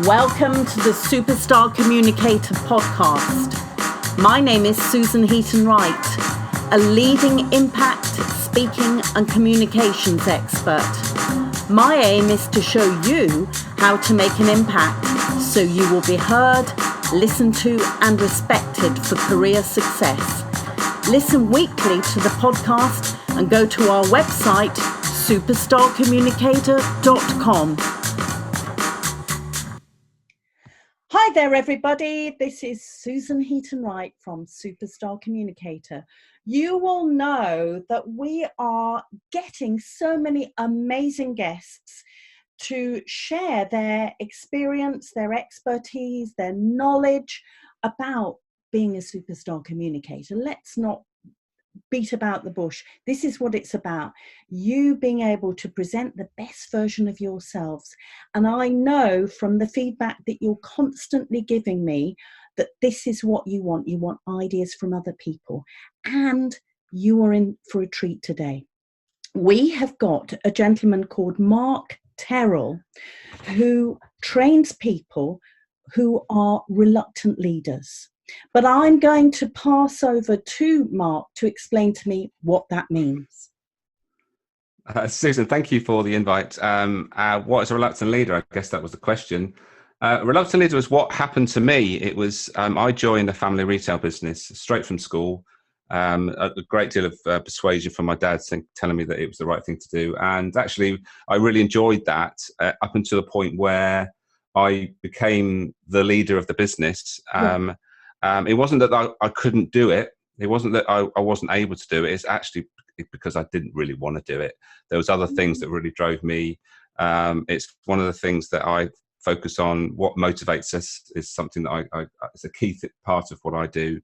Welcome to the Superstar Communicator podcast. My name is Susan Heaton-Wright, a leading impact, speaking and communications expert. My aim is to show you how to make an impact so you will be heard, listened to and respected for career success. Listen weekly to the podcast and go to our website, superstarcommunicator.com. Hi there, everybody. This is Susan Heaton-Wright from Superstar Communicator. You will know that we are getting so many amazing guests to share their experience, their expertise, their knowledge about being a superstar communicator. Let's not beat about the bush. This is what it's about. You being able to present the best version of yourselves. And I know from the feedback that you're constantly giving me that this is what you want. You want ideas from other people. And you are in for a treat today. We have got a gentleman called Mark Terrell who trains people who are reluctant leaders. But I'm going to pass over to Mark to explain to me what that means. Susan, thank you for the invite. What is a reluctant leader? I guess that was the question. Reluctant leader was what happened to me. It was I joined a family retail business straight from school. A great deal of persuasion from my dad telling me that it was the right thing to do. And actually, I really enjoyed that up until the point where I became the leader of the business. It wasn't that I couldn't do it. It wasn't that I wasn't able to do it. It's actually because I didn't really want to do it. There was other things that really drove me. It's one of the things that I focus on. What motivates us is something that it's a key part of what I do.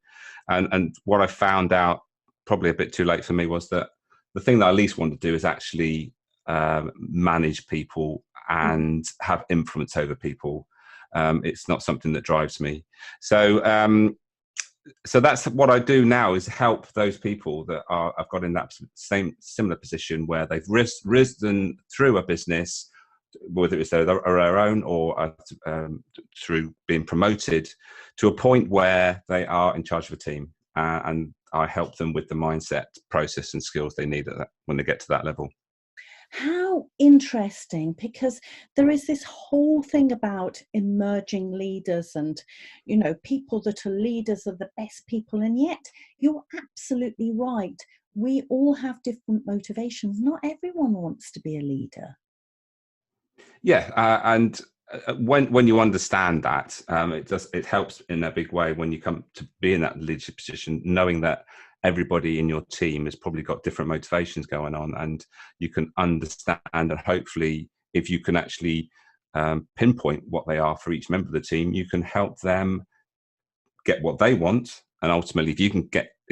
And what I found out, probably a bit too late for me, was that the thing that I least want to do is actually manage people and have influence over people. It's not something that drives me. So that's what I do now, is help those people that I've got in that similar position where they've risen through a business, whether it's their own or through being promoted, to a point where they are in charge of a team. And I help them with the mindset, process and skills they need when they get to that level. How interesting, because there is this whole thing about emerging leaders and, you know, people that are leaders are the best people. And yet you're absolutely right. We all have different motivations. Not everyone wants to be a leader. Yeah. And when you understand that, it helps in a big way when you come to be in that leadership position, knowing that everybody in your team has probably got different motivations going on, and you can understand, and hopefully if you can actually pinpoint what they are for each member of the team, you can help them get what they want. And ultimately, if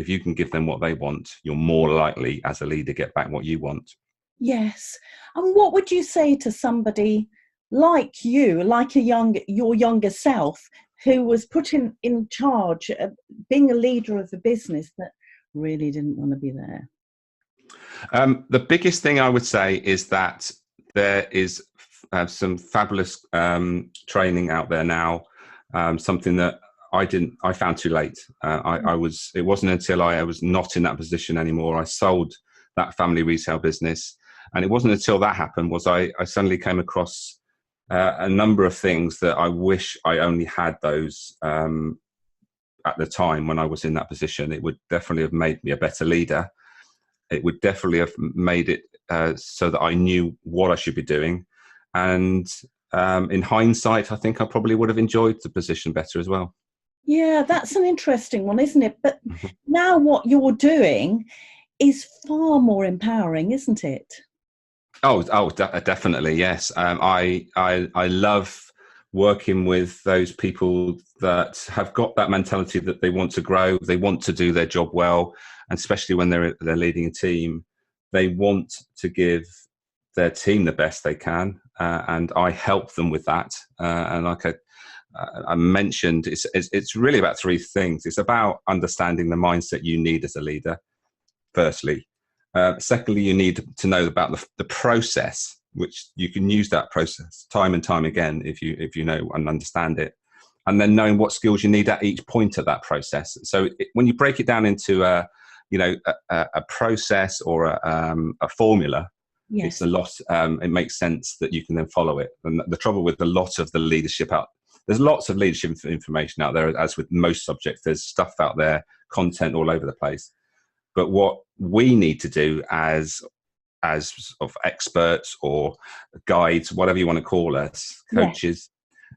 you can give them what they want, you're more likely as a leader get back what you want. Yes. And what would you say to somebody like you, like your younger self, who was put in charge of being a leader of the business that really didn't want to be there? The biggest thing I would say is that there is some fabulous training out there now. Something that I found too late. It wasn't until I was not in that position anymore. I sold that family retail business, and it wasn't until that happened was I suddenly came across a number of things that I wish I only had those at the time when I was in that position. It would definitely have made me a better leader. It would definitely have made it so that I knew what I should be doing. And in hindsight, I think I probably would have enjoyed the position better as well. Yeah, that's an interesting one, isn't it? But now what you're doing is far more empowering, isn't it? Definitely, yes. I love working with those people that have got that mentality that they want to grow, they want to do their job well, and especially when they're leading a team, they want to give their team the best they can, and I help them with that. And like I mentioned, it's really about three things. It's about understanding the mindset you need as a leader, firstly. Secondly, you need to know about the process which you can use that process time and time again if you know and understand it, and then knowing what skills you need at each point of that process. So when you break it down into a process or a formula, Yes. it's a lot. It makes sense that you can then follow it. And the trouble with a lot of the leadership there's lots of leadership information out there, as with most subjects. There's stuff out there, content all over the place. But what we need to do as sort of experts or guides, whatever you want to call us, coaches,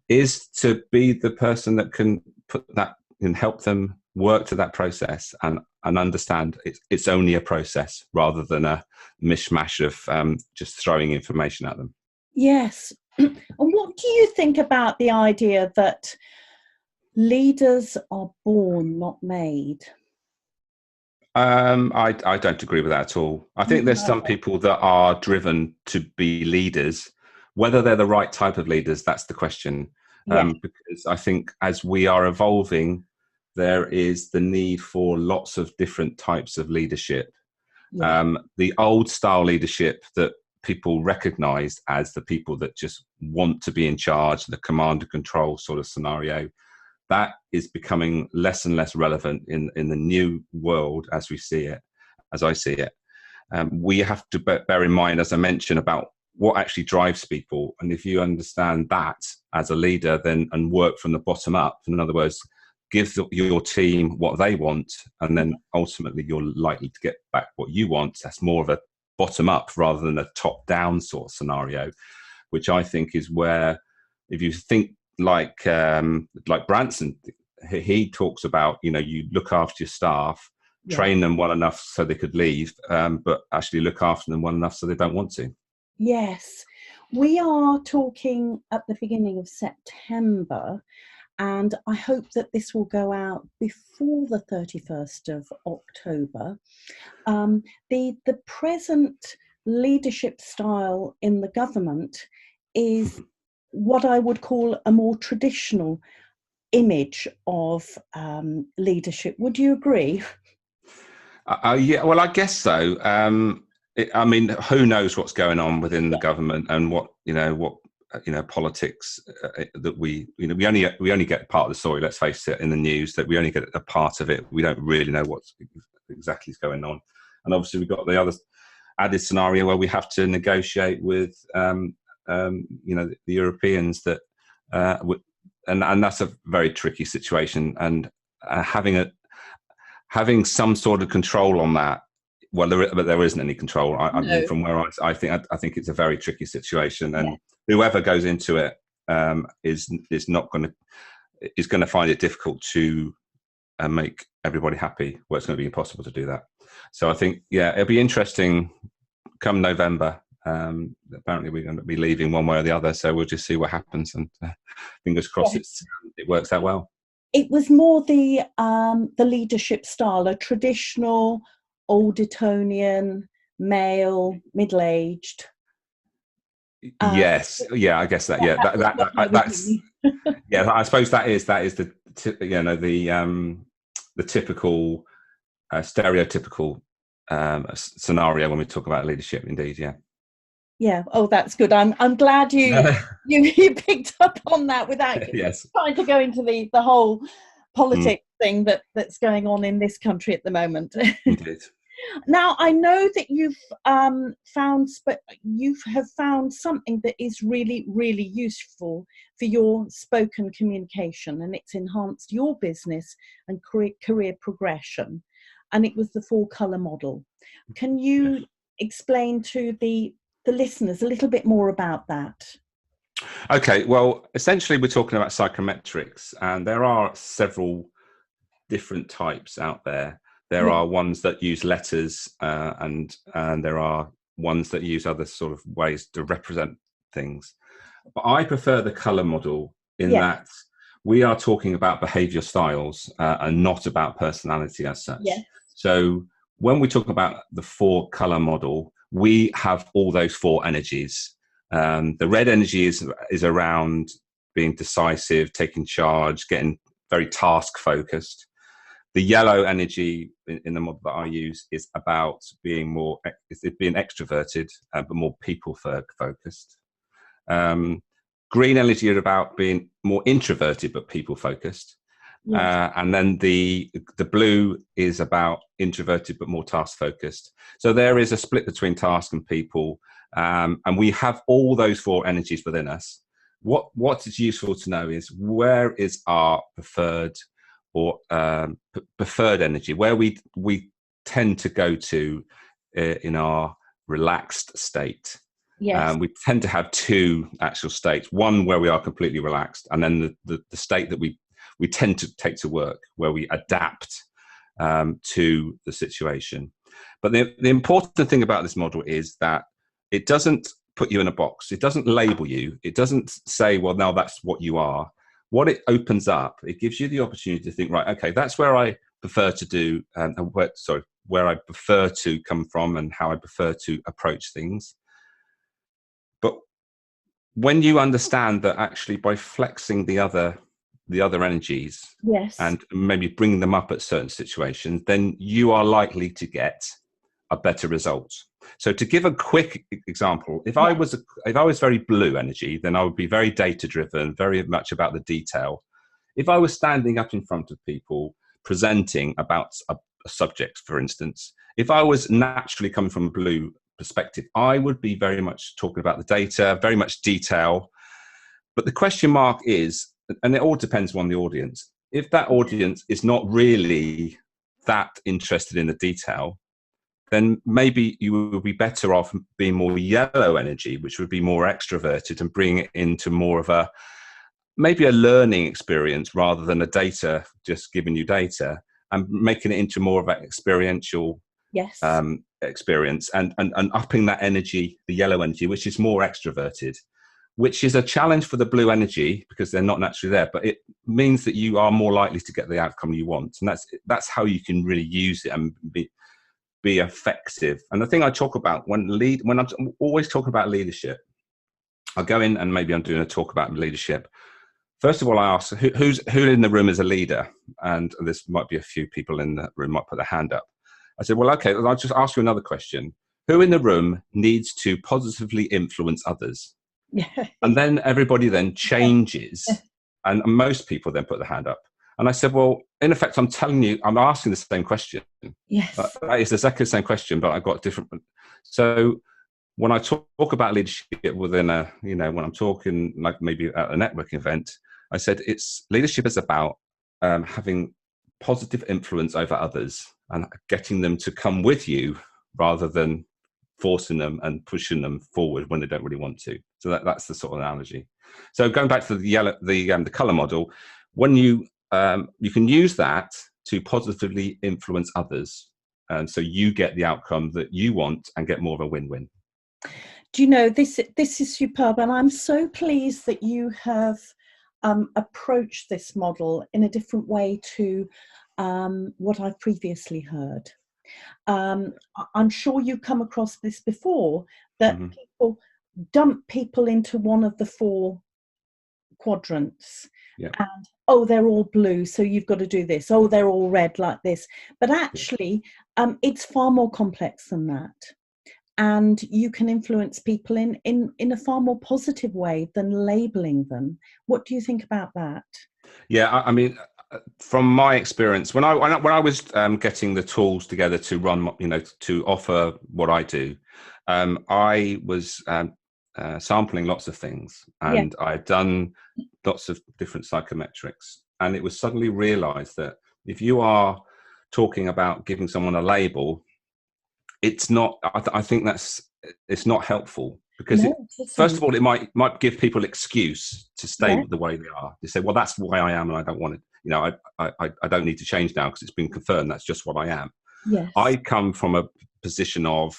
is to be the person that can put that and help them work to that process and understand it's only a process rather than a mishmash of just throwing information at them. Yes. And what do you think about the idea that leaders are born, not made? I don't agree with that at all. I think there's some people that are driven to be leaders. Whether they're the right type of leaders, that's the question. Because I think as we are evolving, there is the need for lots of different types of leadership. The old style leadership that people recognise as the people that just want to be in charge, the command and control sort of scenario, that is becoming less and less relevant in the new world as we see it, as I see it. We have to bear in mind, as I mentioned, about what actually drives people. And if you understand that as a leader, then and work from the bottom up, in other words, give your team what they want, and then ultimately you're likely to get back what you want. That's more of a bottom up rather than a top down sort of scenario, which I think is where, if you think like Branson, he talks about, you look after your staff, train them well enough so they could leave, but actually look after them well enough so they don't want to. Yes, we are talking at the beginning of September, and I hope that this will go out before the 31st of October. The present leadership style in the government is what I would call a more traditional image of leadership. Would you agree? Yeah, well, I guess so. I mean, who knows what's going on within the government and what politics that we only get part of the story. Let's face it, in the news, that we only get a part of it. We don't really know what's exactly is going on. And obviously, we've got the other added scenario where we have to negotiate with the Europeans that, and that's a very tricky situation. And having some sort of control on that. Well, there isn't any control. I mean, from where I think it's a very tricky situation, and whoever goes into it is going to find it difficult to make everybody happy. Well, it's going to be impossible to do that. So I think, it'll be interesting come November. Apparently, we're going to be leaving one way or the other, so we'll just see what happens, and fingers crossed it works out well. It was more the leadership style, a traditional old Etonian, male, middle-aged. Yes, I guess that. Yeah, that's. Yeah, I suppose that is the typical stereotypical scenario when we talk about leadership. Indeed, yeah. Yeah. Oh, that's good. I'm glad you picked up on that without trying to go into the whole politics thing that's going on in this country at the moment. Indeed. Now, I know that you have found something that is really, really useful for your spoken communication, and it's enhanced your business and career progression. And it was the 4-colour model. Can you explain to the listeners a little bit more about that? Okay, well, essentially we're talking about psychometrics, and there are several different types out there. There are ones that use letters, and there are ones that use other sort of ways to represent things. But I prefer the colour model in that we are talking about behaviour styles and not about personality as such. Yes. So when we talk about the 4-colour model, we have all those 4 energies. The red energy is around being decisive, taking charge, getting very task focused. The yellow energy in the model that I use is about being being extroverted, but more people focused. Green energy is about being more introverted, but people focused. Yes. And then the blue is about introverted, but more task focused. So there is a split between task and people. And we have all those 4 energies within us. What is useful to know is where is our preferred or preferred energy, where we tend to go to in our relaxed state. Yes. We tend to have 2 actual states, one where we are completely relaxed, and then the state that we tend to take to work, where we adapt to the situation. But the important thing about this model is that it doesn't put you in a box. It doesn't label you. It doesn't say, well, now that's what you are. What it opens up, it gives you the opportunity to think, right, okay, that's where I prefer to do, where I prefer to come from and how I prefer to approach things. But when you understand that actually by flexing the other energies, yes, and maybe bringing them up at certain situations, then you are likely to get a better result. So to give a quick example, if I was very blue energy, then I would be very data driven, very much about the detail. If I was standing up in front of people presenting about a subject, for instance, if I was naturally coming from a blue perspective, I would be very much talking about the data, very much detail. But the question mark is, and it all depends on the audience, if that audience is not really that interested in the detail, then maybe you will be better off being more yellow energy, which would be more extroverted, and bring it into more of maybe a learning experience rather than a data, just giving you data, and making it into more of an experiential experience, and upping that energy, the yellow energy, which is more extroverted, which is a challenge for the blue energy because they're not naturally there, but it means that you are more likely to get the outcome you want. And that's how you can really use it and be effective. And the thing I talk about when I'm always talking about leadership, I go in and maybe I'm doing a talk about leadership. First of all, I ask who in the room is a leader, and this might be a few people in the room might put their hand up. I said, well, okay, I'll just ask you another question. Who in the room needs to positively influence others? And then everybody then changes, and most people then put their hand up. And I said, well, in effect, I'm telling you, I'm asking the same question. Yes. That is exactly the same question, but I've got different. So when I talk about leadership within when I'm talking like maybe at a networking event, I said leadership is about having positive influence over others and getting them to come with you rather than forcing them and pushing them forward when they don't really want to. So that's the sort of analogy. So going back to the color model, when you can use that to positively influence others, and so you get the outcome that you want and get more of a win-win. Do you know, this is superb, and I'm so pleased that you have approached this model in a different way to what I've previously heard. I'm sure you've come across this before, that people dump people into one of the 4 quadrants. Yeah. And they're all blue, so you've got to do this. They're all red, like this. But actually, it's far more complex than that. And you can influence people in a far more positive way than labeling them. What do you think about that? Yeah, I mean, from my experience, when I was getting the tools together to run, to offer what I do, I was sampling lots of things, and I'd done lots of different psychometrics, and it was suddenly realized that if you are talking about giving someone a label, it's not, I think it's not helpful, because first of all, it might give people excuse to stay the way they are. They say, well, that's the way I am and I don't want it. I don't need to change now because it's been confirmed. That's just what I am. Yes. I come from a position of,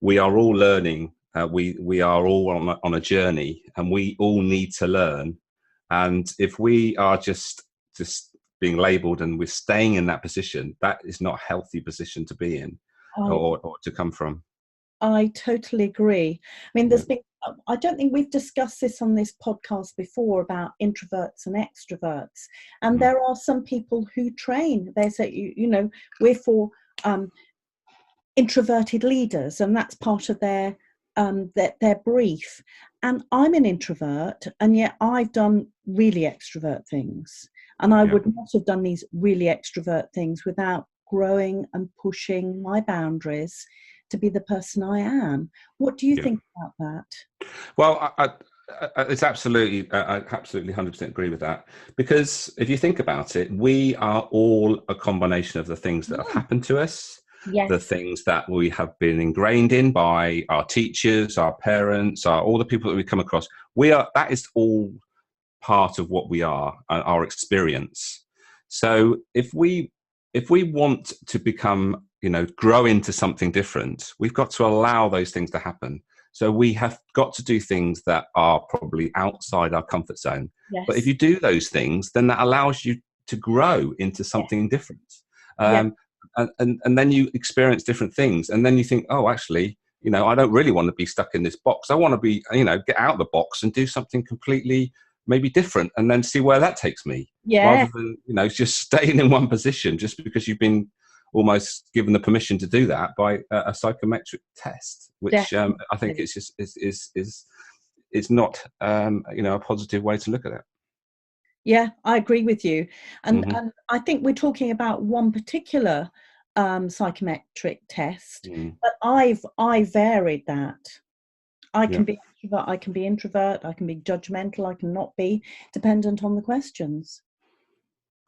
we are all learning. We are all on a journey, and we all need to learn. And if we are just being labeled and we're staying in that position, that is not a healthy position to be in. Or to come from. I totally agree. I mean, there's been I don't think we've discussed this on this podcast before about introverts and extroverts. And there are some people who train. They say, you know, we're for introverted leaders, and that's part of their brief. And I'm an introvert, and yet I've done really extrovert things. And I would not have done these really extrovert things without growing and pushing my boundaries to be the person I am. What do you think about that? Well, it's absolutely, I absolutely 100% agree with that. Because if you think about it, we are all a combination of the things that have happened to us, the things that we have been ingrained in by our teachers, our parents, all the people that we come across. That is all part of what we are, our experience. So if we want to become, you know, grow into something different, we've got to allow those things to happen. So we have got to do things that are probably outside our comfort zone. But if you do those things, then that allows you to grow into something different. And then you experience different things. And then you think, oh, actually, you know, I don't really want to be stuck in this box. I want to be, you know, get out of the box and do something completely maybe different, and then see where that takes me. Rather than, you know, just staying in one position just because you've been almost given the permission to do that by a psychometric test, which I think it's just is not you know, a positive way to look at it. Yeah, I agree with you, and I think we're talking about one particular psychometric test, but I varied that. I can be extrovert, I can be introvert, I can be judgmental, I can not be, dependent on the questions.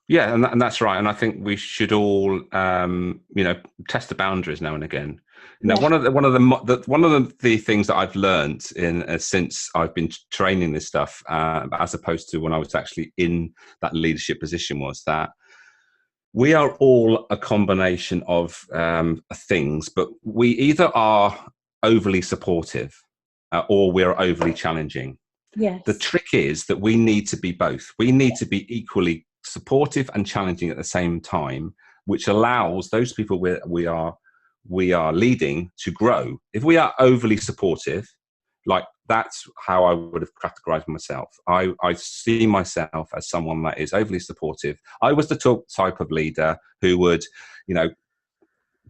Yeah, and that's right. And I think we should all, you know, test the boundaries now and again. You know, one of the things that I've learned since I've been training this stuff, as opposed to when I was actually in that leadership position, was that we are all a combination of things, but we either are overly supportive or we're overly challenging. Yes. The trick is that we need to be both. We need to be equally supportive and challenging at the same time, which allows those people we are leading to grow. If we are overly supportive, like that's how I would have categorized myself. I see myself as someone that is overly supportive. I was the type of leader who would, you know,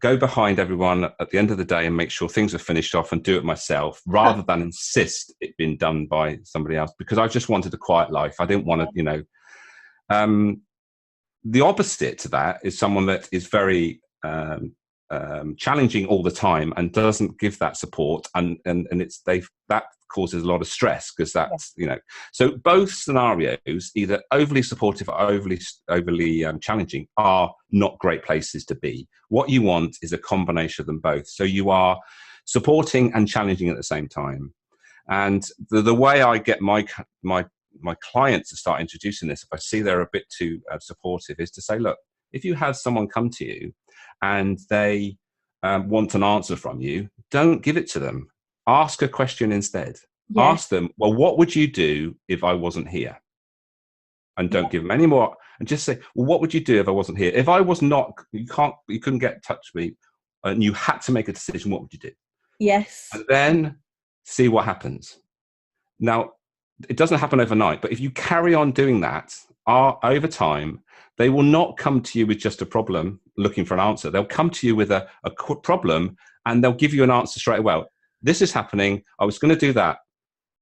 go behind everyone at the end of the day and make sure things are finished off and do it myself, rather than insist it being done by somebody else, because I just wanted a quiet life. I didn't want to, you know. The opposite to that is someone that is very challenging all the time and doesn't give that support, and that causes a lot of stress, because that's you know. So both scenarios, either overly supportive or overly challenging, are not great places to be. What you want is a combination of them both, so you are supporting and challenging at the same time. And the way I get my clients to start introducing this, if I see they're a bit too supportive, is to say, look, if you have someone come to you and they want an answer from you, don't give it to them. Ask a question instead. Ask them, well, what would you do if I wasn't here? And don't give them any more. And just say, well, what would you do if I wasn't here? If I was not, you couldn't get in touch with me, and you had to make a decision, what would you do? Yes. And then see what happens. Now, it doesn't happen overnight, but if you carry on doing that over time, they will not come to you with just a problem looking for an answer. They'll come to you with a problem, and they'll give you an answer straight away. This is happening. I was going to do that.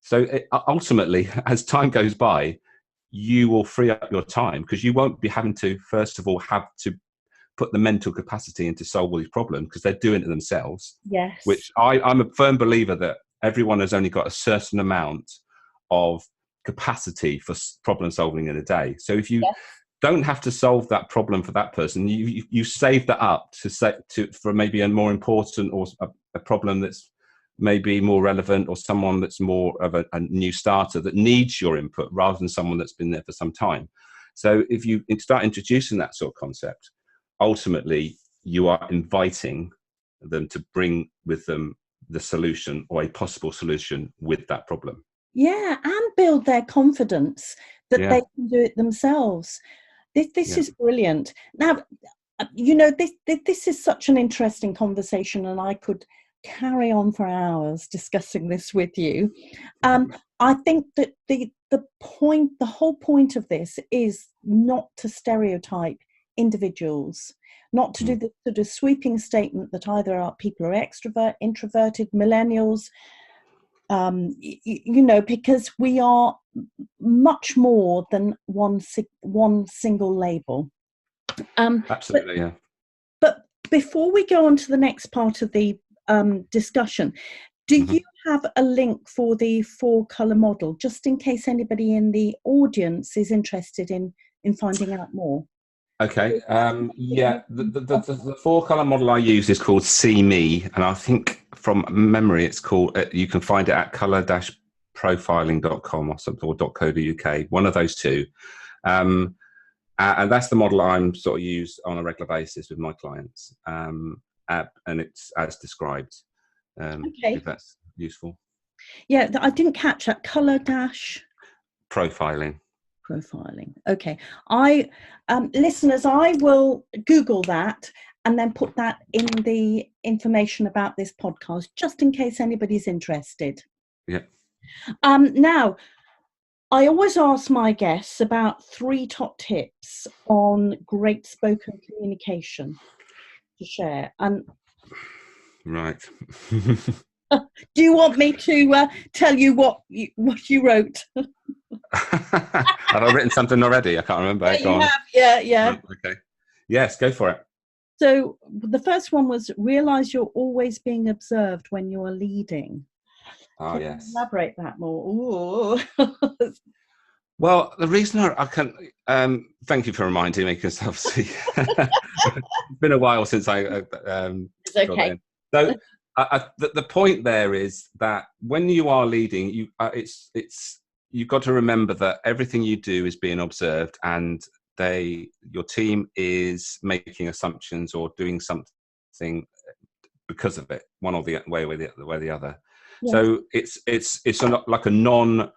So ultimately, as time goes by, you will free up your time, because you won't be having to, first of all, have to put the mental capacity into solve all these problems, because they're doing it themselves. Yes. Which I'm a firm believer that everyone has only got a certain amount of capacity for problem solving in a day. So if you don't have to solve that problem for that person, you save that up for maybe a more important, or a problem that's maybe more relevant, or someone that's more of a new starter that needs your input, rather than someone that's been there for some time. So if you start introducing that sort of concept, ultimately you are inviting them to bring with them the solution, or a possible solution with that problem. Yeah, and build their confidence that they can do it themselves. This is brilliant. Now, you know, this is such an interesting conversation, and I could carry on for hours discussing this with you. I think that the whole point of this is not to stereotype individuals, not to do the sort of sweeping statement that either people are extrovert, introverted, millennials, because we are much more than one single label. Absolutely, yeah. But before we go on to the next part of the discussion, do you have a link for the 4-colour model, just in case anybody in the audience is interested in finding out more? Okay. Yeah, the 4-colour model I use is called See Me, and I think from memory it's called. You can find it at colour-profiling.com or something, or .co.uk. One of those two. And that's the model I'm sort of use on a regular basis with my clients, and it's as described. If that's useful. Yeah, I didn't catch that. Profiling. Okay. Listeners, I will Google that and then put that in the information about this podcast, just in case anybody's interested. Yeah. Now, I always ask my guests about 3 top tips on great spoken communication to share. And right. do you want me to tell you what you wrote? Have I written something already? I can't remember. Yeah, you have. Yeah. Okay. Yes, go for it. So the first one was realize you're always being observed when you're leading. Oh, yes. Elaborate that more. Ooh. Well, the reason I can, thank you for reminding me, because obviously it's been a while since I. It's okay. So the point there is that when you are leading, you've got to remember that everything you do is being observed, and your team is making assumptions or doing something because of it, one or the way or the other. Yes. So it's like a non.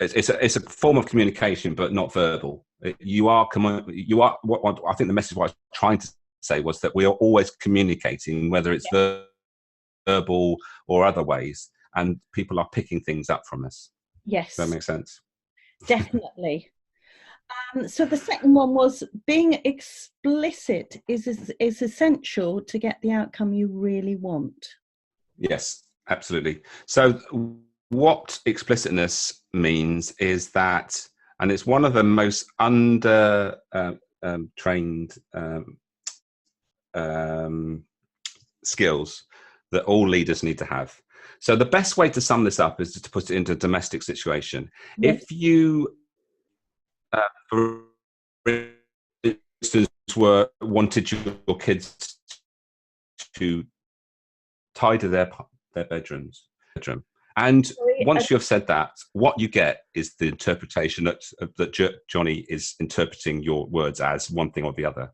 It's a form of communication, but not verbal. You are what I think the message what I was trying to say was that we are always communicating, whether it's verbal or other ways, and people are picking things up from us. Yes. Does that make sense? Definitely. So the second one was being explicit is essential to get the outcome you really want. Yes, absolutely. So what explicitness means is that, and it's one of the most trained skills that all leaders need to have. So the best way to sum this up is to put it into a domestic situation. Yes. If you, for instance, wanted your kids to tidy their bedroom, and once you've said that, what you get is the interpretation that Johnny is interpreting your words as one thing or the other.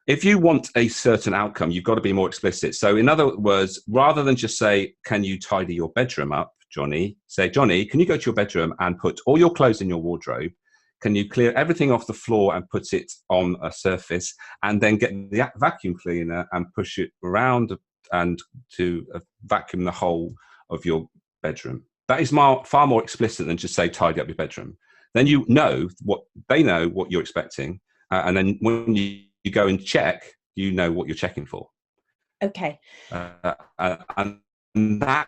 If you want a certain outcome, you've got to be more explicit. So in other words, rather than just say, can you tidy your bedroom up, Johnny? Say, Johnny, can you go to your bedroom and put all your clothes in your wardrobe? Can you clear everything off the floor and put it on a surface, and then get the vacuum cleaner and push it around and to vacuum the whole of your bedroom? That is far more explicit than just say tidy up your bedroom. Then you know what you're expecting, and then when you go and check, you know what you're checking for. Okay. And that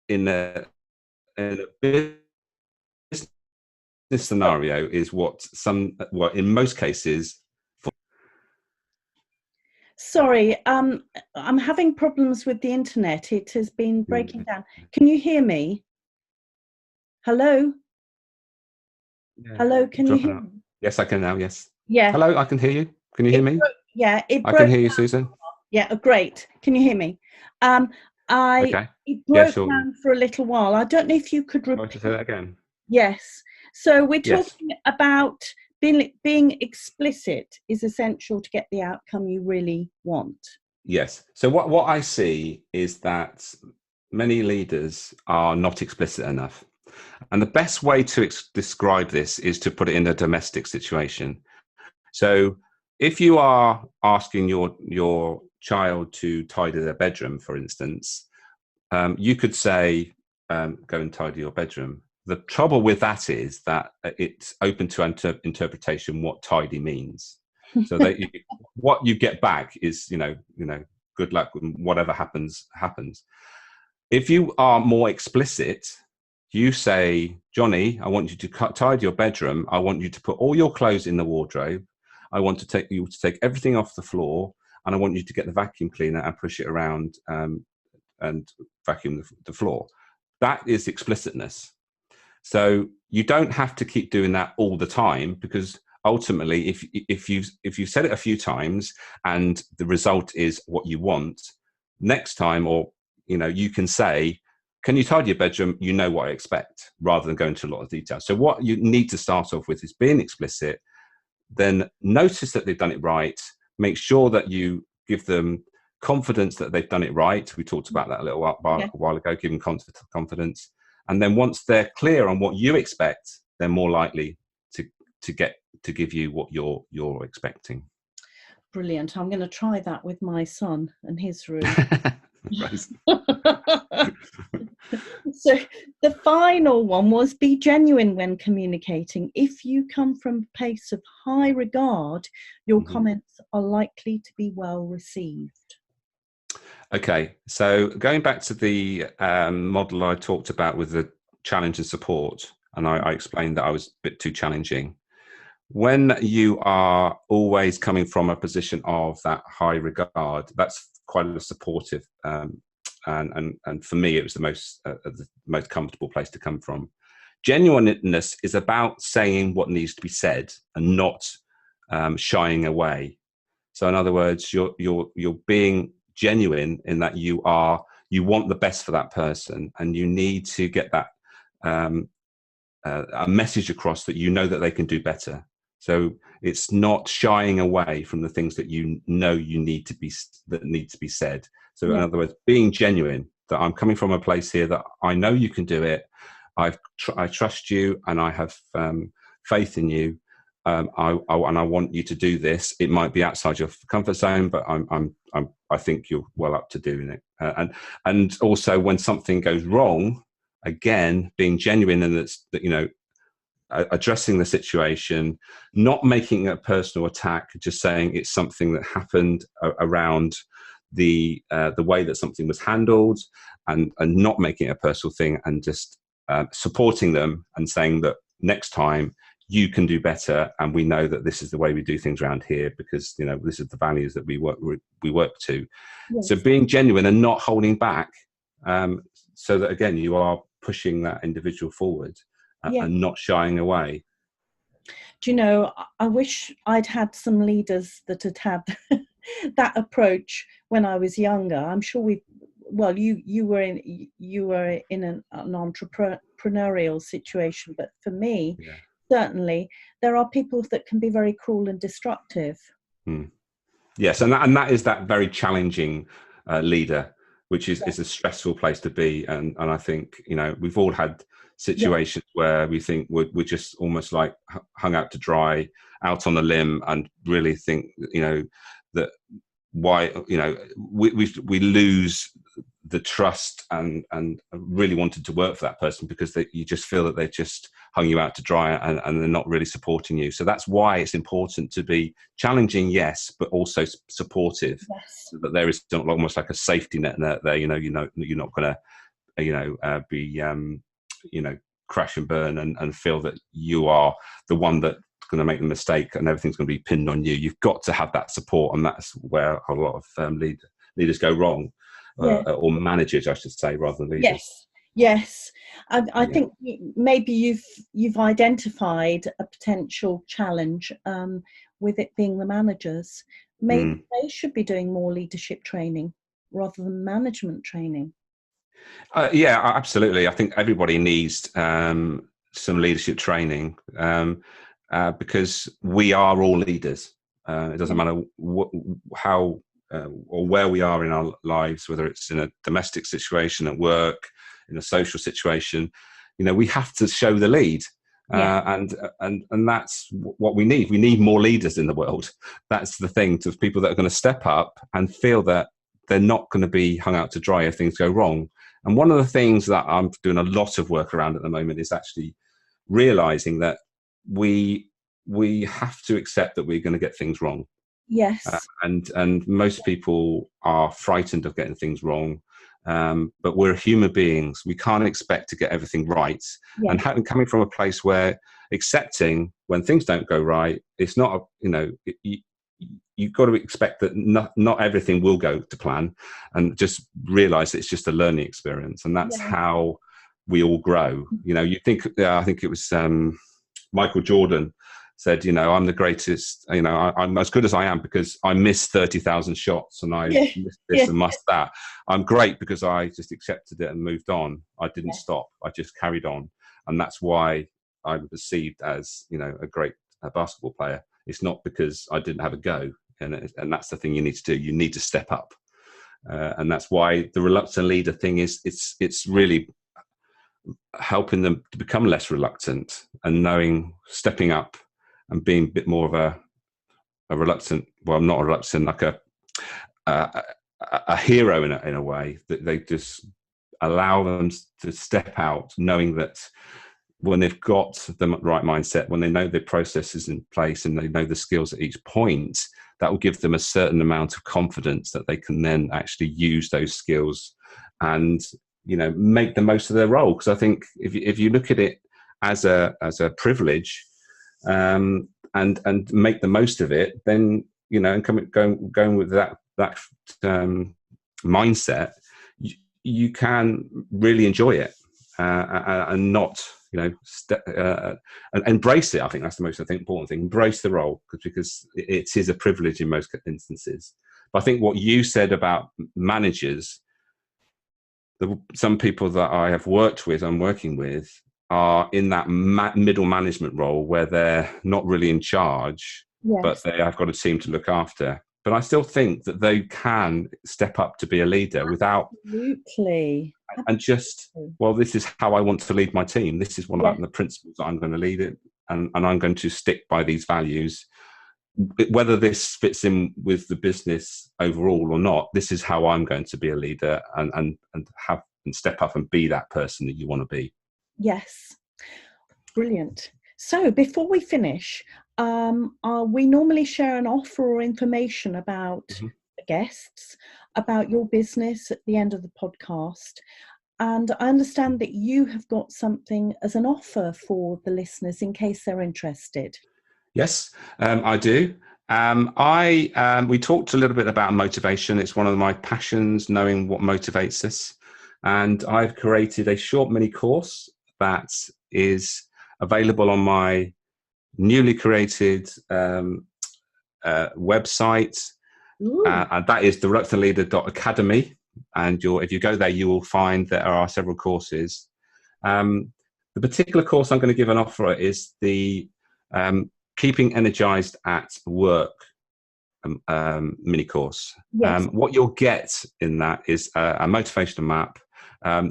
in a business scenario is what in most cases. Sorry, I'm having problems with the internet. It has been breaking down. Can you hear me? Hello? Yeah. Hello, can you hear me? Yes, I can now, yes. Yeah. Hello, I can hear you. Can you hear me? Yeah, I can hear you, Susan. Yeah, great. Can you hear me? It broke down for a little while. I don't know if you could repeat. To say that again? Yes. So we're talking about being explicit is essential to get the outcome you really want. Yes. So what I see is that many leaders are not explicit enough. And the best way to describe this is to put it in a domestic situation. So if you are asking your child to tidy their bedroom, for instance, you could say, go and tidy your bedroom. The trouble with that is that it's open to interpretation what tidy means. So that what you get back is, good luck, whatever happens. If you are more explicit, you say, Johnny, I want you to tidy your bedroom. I want you to put all your clothes in the wardrobe. I want you to take everything off the floor, and I want you to get the vacuum cleaner and push it around and vacuum the floor. That is explicitness. So you don't have to keep doing that all the time, because ultimately, if you said it a few times and the result is what you want, next time, or you can say, can you tidy your bedroom? You know what I expect, rather than go into a lot of detail. So what you need to start off with is being explicit, then notice that they've done it right, make sure that you give them confidence that they've done it right. We talked about that a while ago, giving confidence. And then once they're clear on what you expect, they're more likely to give you what you're expecting. Brilliant. I'm going to try that with my son and his room. So the final one was, be genuine when communicating. If you come from a place of high regard, your comments are likely to be well received. Okay, so going back to the model I talked about with the challenge and support, and I explained that I was a bit too challenging. When you are always coming from a position of that high regard, that's quite a supportive, and for me, it was the most comfortable place to come from. Genuineness is about saying what needs to be said and not shying away. So, in other words, you're being genuine in that you want the best for that person, and you need to get that a message across that that they can do better. So it's not shying away from the things that need to be said. So in other words, being genuine, that I'm coming from a place here that I know you can do it. I trust you, and I have faith in you. And I want you to do this. It might be outside your comfort zone, but I think you're well up to doing it. And also, when something goes wrong, again, being genuine, and that addressing the situation, not making it a personal attack, just saying it's something that happened around the way that something was handled, and not making it a personal thing, and just supporting them and saying that next time you can do better, and we know that this is the way we do things around here, because this is the values that we work to. Yes. So being genuine and not holding back, so that again you are pushing that individual forward. And not shying away. Do you know, I wish I'd had some leaders that had that approach when I was younger. I'm sure you were in an entrepreneurial situation, but for me, certainly, there are people that can be very cruel and destructive. Yes, and that is that very challenging leader, which is a stressful place to be. And I think, we've all had situations where we think we're just almost like hung out to dry, out on a limb, and really think, that why, we lose the trust and really wanted to work for that person, because you just feel that they just hung you out to dry, and they're not really supporting you. So that's why it's important to be challenging, yes, but also supportive, so that there is almost like a safety net there. You're not going to be crash and burn and feel that you are the one that's going to make the mistake and everything's going to be pinned on you. You've got to have that support, and that's where a lot of leaders go wrong, or managers, I should say, rather than leaders. Yes. I think maybe you've identified a potential challenge with it being the managers. Maybe they should be doing more leadership training rather than management training. Yeah, absolutely. I think everybody needs some leadership training, because we are all leaders. It doesn't matter how or where we are in our lives, whether it's in a domestic situation, at work, in a social situation. We have to show the lead. And that's what we need. We need more leaders in the world. That's the thing, to people that are going to step up and feel that they're not going to be hung out to dry if things go wrong. And one of the things that I'm doing a lot of work around at the moment is actually realizing that we have to accept that we're going to get things wrong. Yes. And most people are frightened of getting things wrong. But we're human beings. We can't expect to get everything right. Yeah. And coming from a place where accepting when things don't go right, it's not, you've got to expect that not everything will go to plan, and just realize it's just a learning experience. And that's how we all grow. You think, I think it was Michael Jordan said, I'm the greatest, I'm as good as I am because I missed 30,000 shots and I missed this and missed that. I'm great because I just accepted it and moved on. I didn't stop. I just carried on. And that's why I'm perceived as, a great basketball player. It's not because I didn't have a go. And that's the thing you need to do. You need to step up. And that's why the reluctant leader thing is, it's really helping them to become less reluctant and stepping up and being a bit more of a reluctant, well, not a reluctant, like a hero in a way, that they just allow them to step out, knowing that when they've got the right mindset, when they know the process is in place and they know the skills at each point, that will give them a certain amount of confidence that they can then actually use those skills and, make the most of their role. Because I think if you look at it as a privilege, and make the most of it, then and going with that mindset, you can really enjoy it and not and embrace it. I think that's the most important thing. Embrace the role because it is a privilege in most instances. But I think what you said about managers, some people that I have worked with and working with are in that middle management role where they're not really in charge, but they have got a team to look after. But I still think that they can step up to be a leader without... Absolutely. And just, well, this is how I want to lead my team. This is what the principles that I'm going to lead it. And I'm going to stick by these values. Whether this fits in with the business overall or not, this is how I'm going to be a leader and step up and be that person that you want to be. Yes, brilliant. So before we finish, we normally share an offer or information about the guests, about your business at the end of the podcast. And I understand that you have got something as an offer for the listeners in case they're interested. Yes, I do. We talked a little bit about motivation. It's one of my passions, knowing what motivates us. And I've created a short mini course that is available on my newly created website. And that is thereluctantleader.academy. And if you go there, you will find there are several courses. The particular course I'm going to give an offer is the Keeping Energized at Work mini course. Yes. What you'll get in that is a motivational map,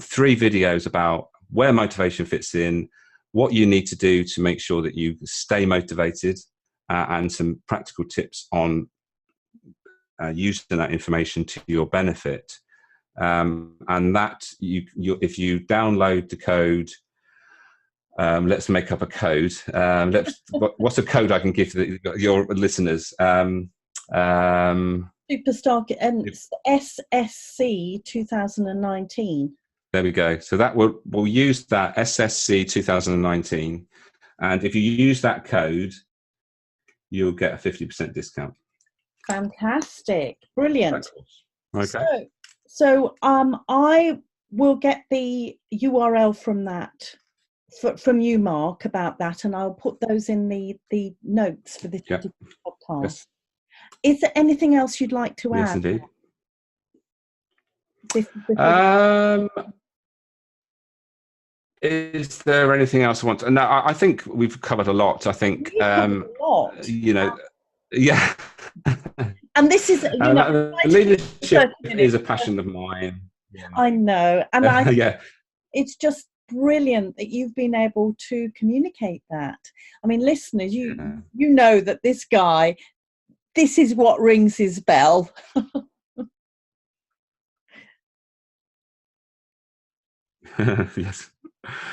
3 videos about where motivation fits in, what you need to do to make sure that you stay motivated, and some practical tips on using that information to your benefit. And that if you download the code, let's make up a code. What's a code I can give to your listeners? Superstar SSC 2019. There we go. So that we'll use that SSC 2019, and if you use that code, you'll get a 50% discount. Fantastic, brilliant. Okay. So I will get the URL from that. From you, Mark, about that, and I'll put those in the notes for this podcast. Yes. Is there anything else you'd like to add? Yes, indeed. Is there anything else I want to? No, I think we've covered a lot. I think a lot. Yeah. And this is leadership is a passion of mine. I know, and it's just brilliant that you've been able to communicate that. I mean, listeners, you know that this guy, this is what rings his bell. Yes.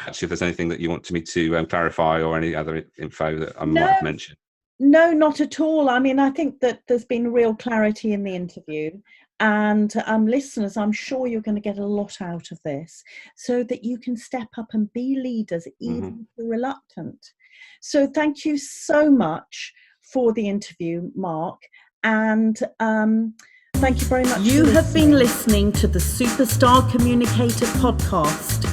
Actually, if there's anything that you want me to clarify or any other info that I might have mentioned. No, not at all. I mean, I think that there's been real clarity in the interview, and listeners, I'm sure you're going to get a lot out of this so that you can step up and be leaders, even if you're reluctant. So thank you so much for the interview, Mark, and thank you very much. You have been listening to the Superstar Communicator podcast.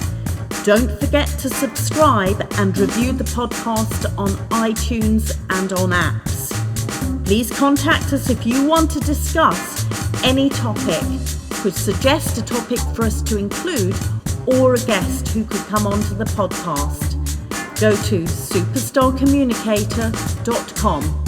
Don't forget to subscribe and review the podcast on iTunes and on apps. Please contact us if you want to discuss any topic, could suggest a topic for us to include, or a guest who could come onto the podcast. Go to superstarcommunicator.com.